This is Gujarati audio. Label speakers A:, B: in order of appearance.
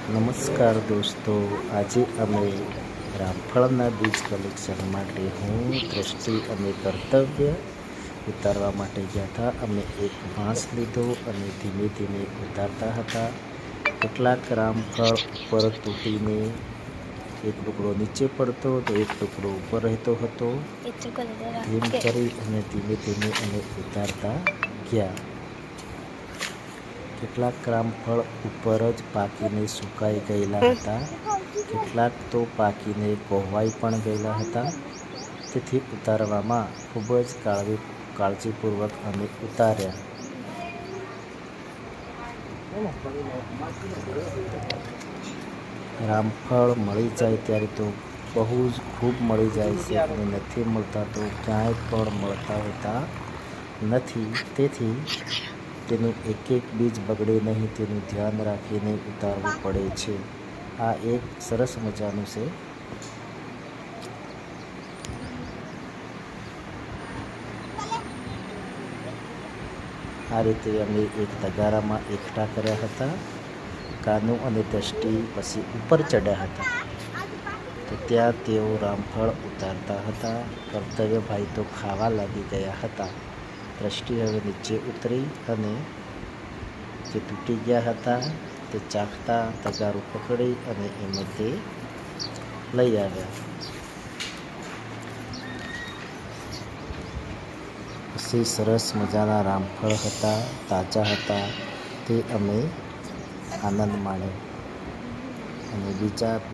A: નમસ્કાર દોસ્તો, આજે અમે રામફળના બીજ કલેક્શન માટે હું દ્રષ્ટિ અને કર્તવ્ય ઉતારવા માટે ગયા હતા. અમે એક વાંસ લીધો અને ધીમે ધીમે ઉતારતા હતા. કેટલાક રામફળ ઉપર તૂટીને એક ટુકડો નીચે પડતો તો એક ટુકડો ઉપર રહેતો હતો. એમ કરી અને ધીમે ધીમે અમે ઉતારતા ગયા. કેટલાક રામફળ ઉપર જ પાકીને સુકાઈ ગયેલા હતા, કેટલાક તો પાકીને કોહવાઈ પણ ગયેલા હતા. તેથી ઉતારવામાં ખૂબ જ કાળજીપૂર્વક અમે ઉતાર્યા. રામફળ મળી જાય ત્યારે તો બહુ જ ખૂબ મળી જાય છે અને નથી મળતા તો ક્યાંય પણ મળતા હોતા નથી. તેથી તેનું એક એક બીજ બગડે નહીં તેનું ધ્યાન રાખીને ઉતારવું પડે છે. આ એક સરસ મજાનું છે. આ રીતે અમે એક તગારામાં એકઠા કર્યા હતા. કાનું અને દ્રષ્ટિ પછી ઉપર ચડ્યા હતા, તો ત્યાં તેઓ રામફળ ઉતારતા હતા. કર્તવ્યભાઈ તો ખાવા લાગી ગયા હતા. દ્રષ્ટિ હવે નીચે ઉતરી અને જે તૂટી ગયા હતા તે ચાખતા તગારું પકડી અને એમાં તે લઈ આવ્યા. પછી સરસ મજાના રામફળ હતા, તાજા હતા, તે અમે આનંદ માણ્યો અને બીજા